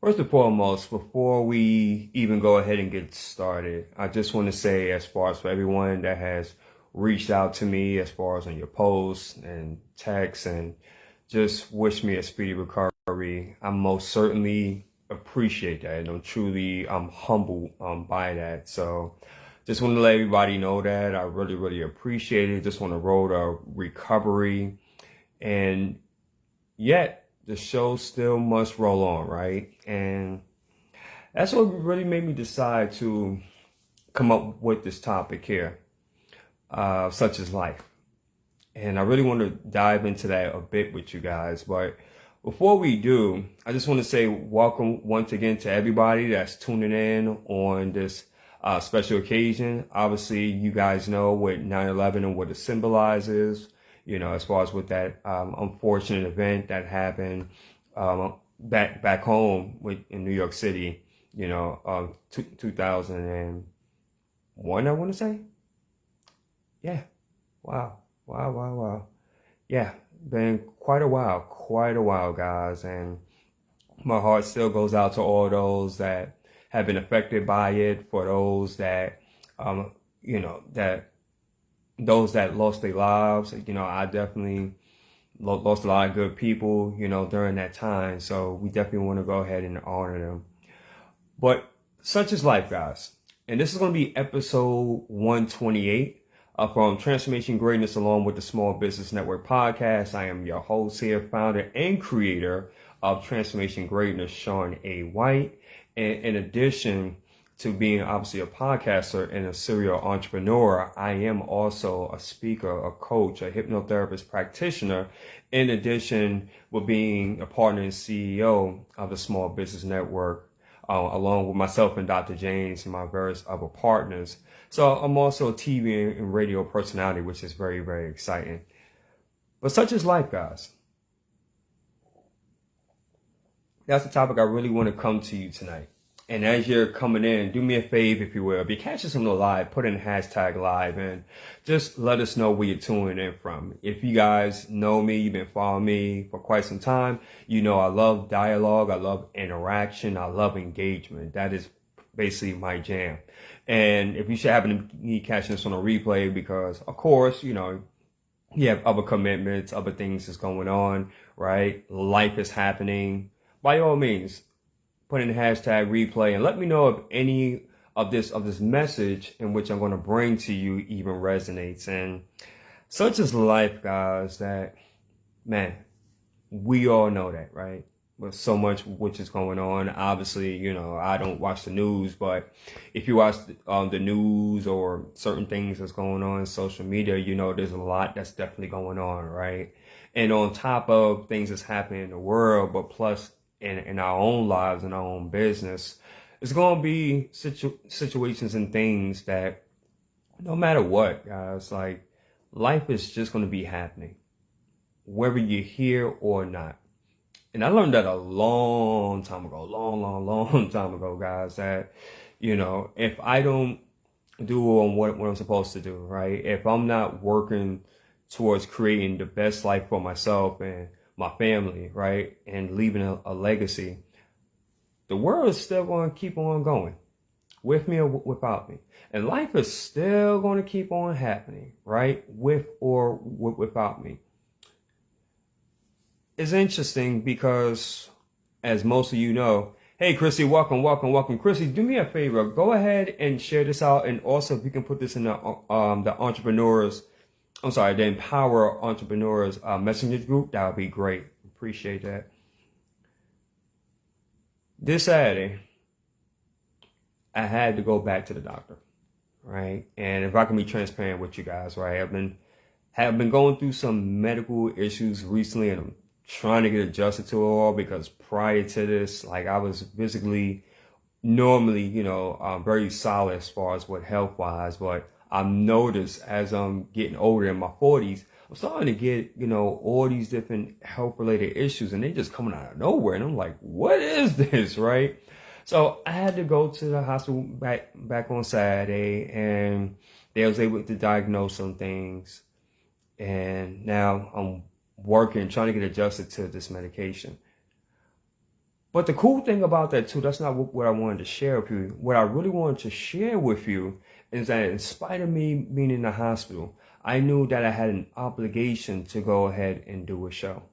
First and foremost, before we even go ahead and get started, I just want to say, as far as for everyone that has reached out to me, as far as on your posts and texts, and just wish me a speedy recovery, I most certainly appreciate that. And I'm humbled by that. So just want to let everybody know that I really, really appreciate it. Just want to roll the recovery. And yet, the show still must roll on, right? And that's what really made me decide to come up with this topic here, such as life. And I really want to dive into that a bit with you guys. But before we do, I just want to say welcome once again to everybody that's tuning in on this special occasion. Obviously, you guys know what 9/11 and what it symbolizes, as far as with that unfortunate event that happened back home in New York City, 2001, I want to say. Yeah. Wow. Yeah, been quite a while, guys. And my heart still goes out to all those that have been affected by it, for those that, those that lost their lives. I definitely lost a lot of good people, during that time. So we definitely want to go ahead and honor them. But such is life, guys. And this is going to be episode 128 from Transformation Greatness, along with the Small Business Network podcast. I am your host here, founder and creator of Transformation Greatness, Shawn A. White. And in addition to being obviously a podcaster and a serial entrepreneur, I am also a speaker, a coach, a hypnotherapist practitioner, in addition with being a partner and CEO of the Small Business Network, along with myself and Dr. James and my various other partners. So I'm also a TV and radio personality, which is very, very exciting. But such is life, guys. That's the topic I really want to come to you tonight. And as you're coming in, do me a favor, if you will. If you're catching something live, put in hashtag live and just let us know where you're tuning in from. If you guys know me, you've been following me for quite some time, I love dialogue, I love interaction, I love engagement. That is basically my jam. And if you should happen to be catching this on a replay, because of course, you have other commitments, other things that's going on, right? Life is happening. By all means, put in the hashtag replay and let me know if any of this message in which I'm going to bring to you even resonates. And such is life, guys, that, man, we all know that, right? With so much which is going on. Obviously, I don't watch the news, but if you watch the news or certain things that's going on in social media, there's a lot that's definitely going on, right? And on top of things that's happening in the world, but plus in our own lives and our own business, it's going to be situations and things that no matter what, guys, like life is just going to be happening, whether you're here or not. And I learned that a long time ago, long time ago, guys, that, if I don't do what I'm supposed to do, right? If I'm not working towards creating the best life for myself and my family, right, and leaving a legacy, the world is still going to keep on going, with me or without me. And life is still going to keep on happening, right, with or without me. It's interesting because, as most of you know, hey, Chrissy, welcome. Chrissy, do me a favor. Go ahead and share this out. And also, if you can put this in the Empower Entrepreneurs Messenger group, that would be great. Appreciate that. This Saturday, I had to go back to the doctor, right? And if I can be transparent with you guys, right, have been going through some medical issues recently, and I'm trying to get adjusted to it all, because prior to this, like, I was physically normally, very solid as far as what health wise, but I've noticed as I'm getting older in my 40s, I'm starting to get, all these different health related issues, and they just coming out of nowhere. And I'm like, what is this, right? So I had to go to the hospital back on Saturday, and they was able to diagnose some things. And now I'm working, trying to get adjusted to this medication. But the cool thing about that too, that's not what I wanted to share with you. What I really wanted to share with you is that in spite of me being in the hospital, I knew that I had an obligation to go ahead and do a show.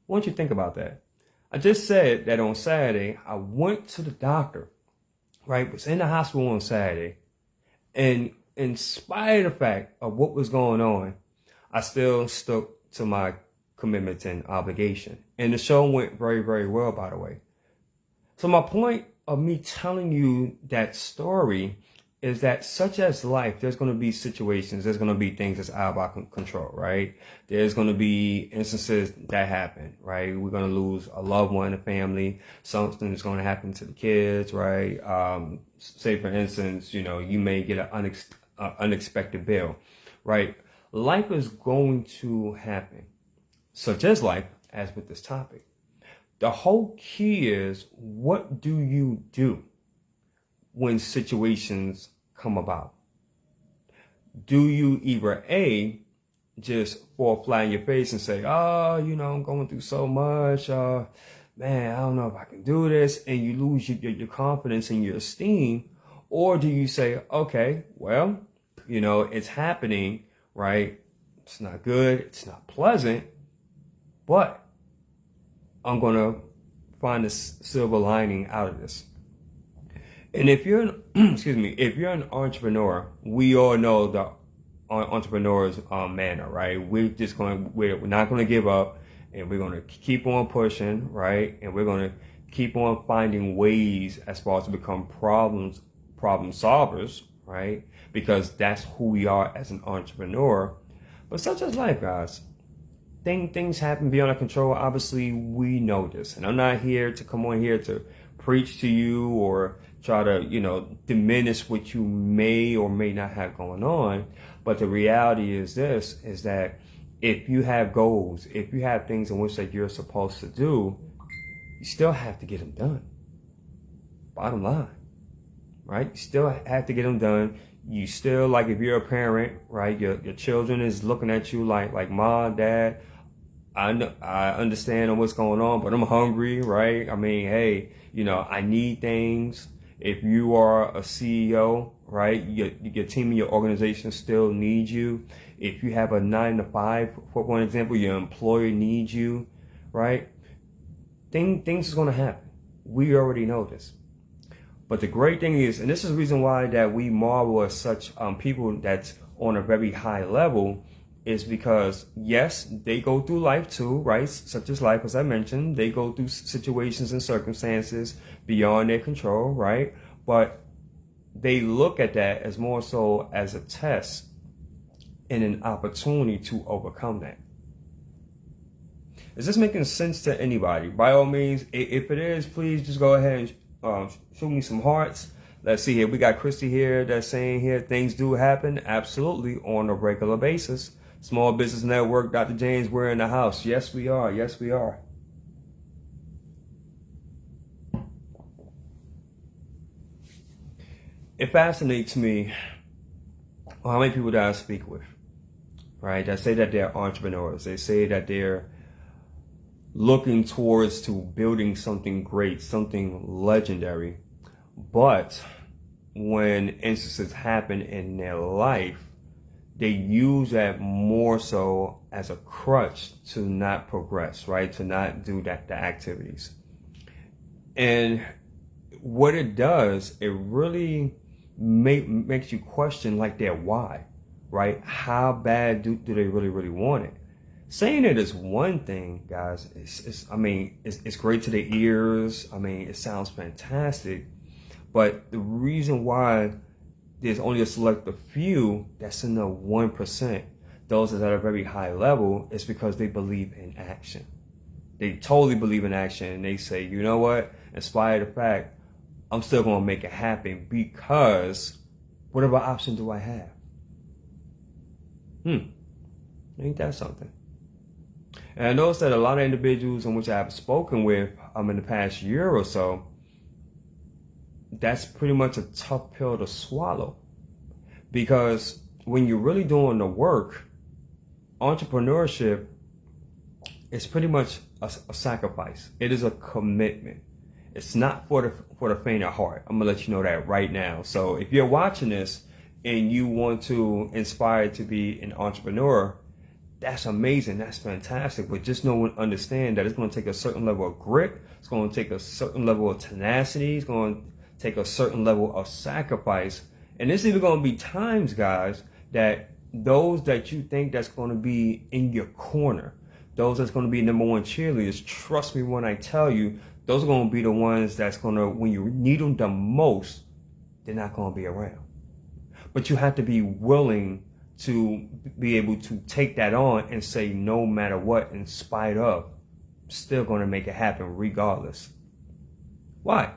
I want you to think about that. I just said that on Saturday, I went to the doctor, right? Was in the hospital on Saturday. And in spite of the fact of what was going on, I still stuck to my commitment and obligation. And the show went very, very well, by the way. So my point of me telling you that story is that such as life, there's going to be situations, there's going to be things that's out of our control, right? There's going to be instances that happen, right? We're going to lose a loved one in the family. Something is going to happen to the kids, right? Say, for instance, you may get an unexpected bill, right? Life is going to happen, such as life, as with this topic. The whole key is, what do you do when situations come about? Do you either A, just fall flat in your face and say, oh, I'm going through so much, man, I don't know if I can do this, and you lose your confidence and your esteem? Or do you say, okay, well, it's happening, right? It's not good, it's not pleasant, but I'm going to find a silver lining out of this. And if you're if you're an entrepreneur, we all know the entrepreneur's manner, right? We're not going to give up, and we're going to keep on pushing, right? And we're going to keep on finding ways as far as to become problem solvers, right? Because that's who we are as an entrepreneur. But such as life, guys, things happen beyond our control. Obviously, we know this, and I'm not here to come on here to preach to you or try to, diminish what you may or may not have going on. But the reality is this, is that if you have goals, if you have things in which that you're supposed to do, you still have to get them done. Bottom line, right? You still have to get them done. You still, like, if you're a parent, right, your children is looking at you like, Mom, Dad, I understand what's going on, but I'm hungry, right? I mean, hey, I need things. If you are a CEO, right, your team and your organization still needs you. If you have a 9-to-5, for one example, your employer needs you, right? Things is going to happen. We already know this. But the great thing is, and this is the reason why that we marvel at such people that's on a very high level, is because, yes, they go through life too, right? Such as life, as I mentioned, they go through situations and circumstances beyond their control, right? But they look at that as more so as a test and an opportunity to overcome that. Is this making sense to anybody? By all means, if it is, please just go ahead and show me some hearts. Let's see here. We got Christy here that's saying here, things do happen. Absolutely, on a regular basis. Small Business Network, Dr. James, we're in the house. Yes, we are. Yes, we are. It fascinates me how many people that I speak with, right, that say that they're entrepreneurs. They say that they're looking towards to building something great, something legendary. But when instances happen in their life, they use that more so as a crutch to not progress, right? To not do the activities. And what it does, it really makes you question like their why, right? How bad do they really want it? Saying it is one thing, guys. It's great to the ears. I mean, it sounds fantastic. But the reason why there's only a select few that's in the 1%, those that are at a very high level, is because they believe in action. They totally believe in action, and they say, you know what, in spite of the fact, I'm still going to make it happen because whatever option do I have? Ain't that something? And I noticed that a lot of individuals in which I have spoken with in the past year or so, that's pretty much a tough pill to swallow. Because when you're really doing the work, entrepreneurship it's pretty much a sacrifice. It is a commitment. It's not for the faint of heart. I'm gonna let you know that right now. So if you're watching this and you want to inspire to be an entrepreneur, that's amazing. That's fantastic. But just know and understand that it's going to take a certain level of grit. It's going to take a certain level of tenacity. It's going to take a certain level of sacrifice. And there's even going to be times, guys, that those that you think that's going to be in your corner, those that's going to be number one cheerleaders, trust me when I tell you, those are going to be the ones that's going to, when you need them the most, they're not going to be around. But you have to be willing to be able to take that on and say, no matter what, in spite of, I'm still going to make it happen regardless. Why?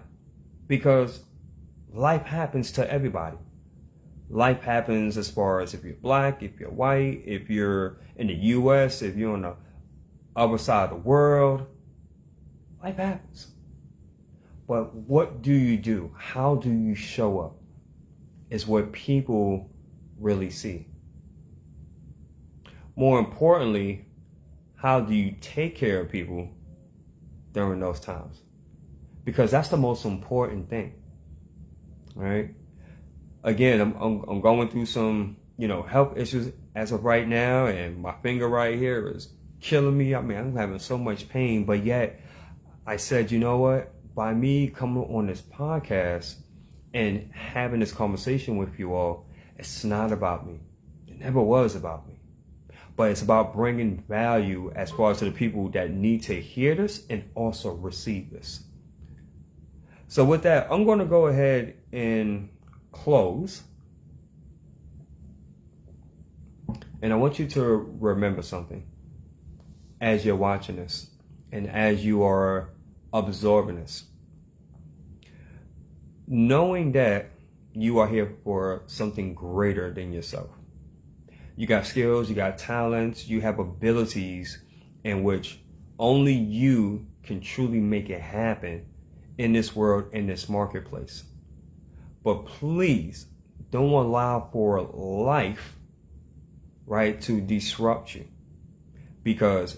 Because life happens to everybody. Life happens as far as if you're black, if you're white, if you're in the US, if you're on the other side of the world. Life happens. But what do you do? How do you show up? Is what people really see. More importantly, how do you take care of people during those times? Because that's the most important thing. All right. Again, I'm going through some, health issues as of right now, and my finger right here is killing me. I mean, I'm having so much pain, but yet I said, you know what? By me coming on this podcast and having this conversation with you all, it's not about me. It never was about me. But it's about bringing value as far as to the people that need to hear this and also receive this. So with that, I'm going to go ahead and close. And I want you to remember something as you're watching this and as you are absorbing this. Knowing that you are here for something greater than yourself. You got skills, you got talents, you have abilities in which only you can truly make it happen in this world, in this marketplace. But please don't allow for life, right, to disrupt you, because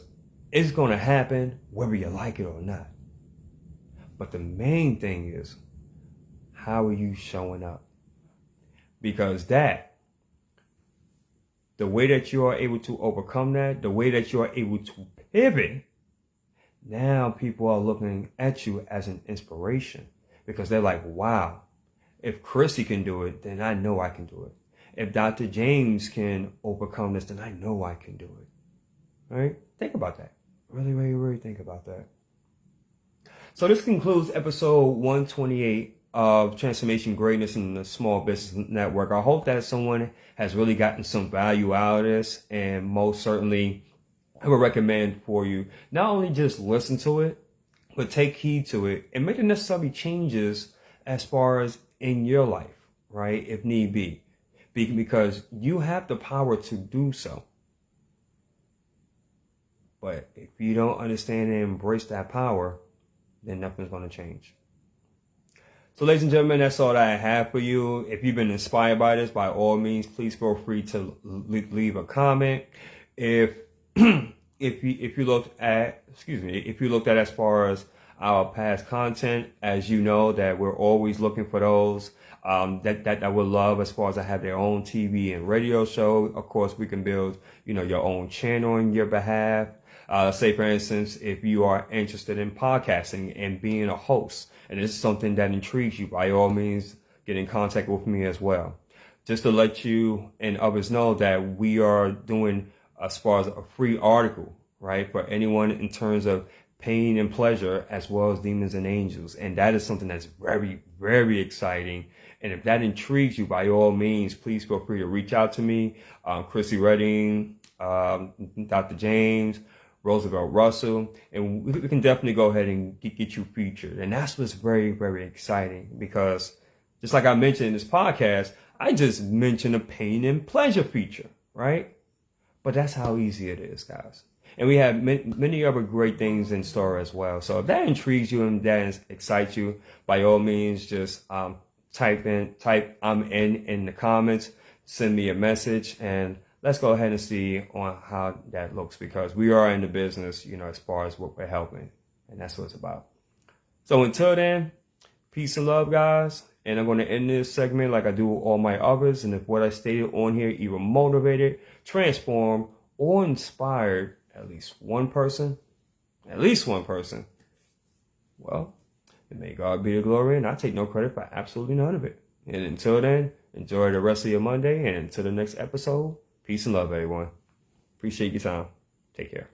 it's going to happen whether you like it or not. But the main thing is, how are you showing up? Because the way that you are able to overcome that, the way that you are able to pivot, now people are looking at you as an inspiration, because they're like, wow, if Chrissy can do it, then I know I can do it. If Dr. James can overcome this, then I know I can do it. All right? Think about that. Really, really, really think about that. So this concludes episode 128 of Transformation Greatness in the Small Business Network. I hope that someone has really gotten some value out of this, and most certainly I would recommend for you not only just listen to it, but take heed to it and make the necessary changes as far as in your life, right? If need be, because you have the power to do so. But if you don't understand and embrace that power, then nothing's going to change. So ladies and gentlemen, that's all that I have for you. If you've been inspired by this, by all means, please feel free to leave a comment. If you looked at as far as our past content, as you know that we're always looking for those that I would love as far as I have their own TV and radio show. Of course, we can build, your own channel on your behalf. Say, for instance, if you are interested in podcasting and being a host, and this is something that intrigues you, by all means, get in contact with me as well. Just to let you and others know that we are doing, as far as a free article, right, for anyone in terms of pain and pleasure, as well as demons and angels. And that is something that's very, very exciting. And if that intrigues you, by all means, please feel free to reach out to me, Chrissy Redding, Dr. James, Roosevelt Russell, and we can definitely go ahead and get you featured. And that's what's very, very exciting, because just like I mentioned in this podcast, I just mentioned a pain and pleasure feature, right? But that's how easy it is, guys. And we have many other great things in store as well. So if that intrigues you and that excites you, by all means, just type I'm in the comments, send me a message, and let's go ahead and see on how that looks, because we are in the business, as far as what we're helping. And that's what it's about. So until then, peace and love, guys. And I'm going to end this segment like I do all my others. And if what I stated on here either motivated, transformed, or inspired at least one person, well, and may God be the glory, and I take no credit for absolutely none of it. And until then, enjoy the rest of your Monday, and until the next episode, peace and love, everyone. Appreciate your time. Take care.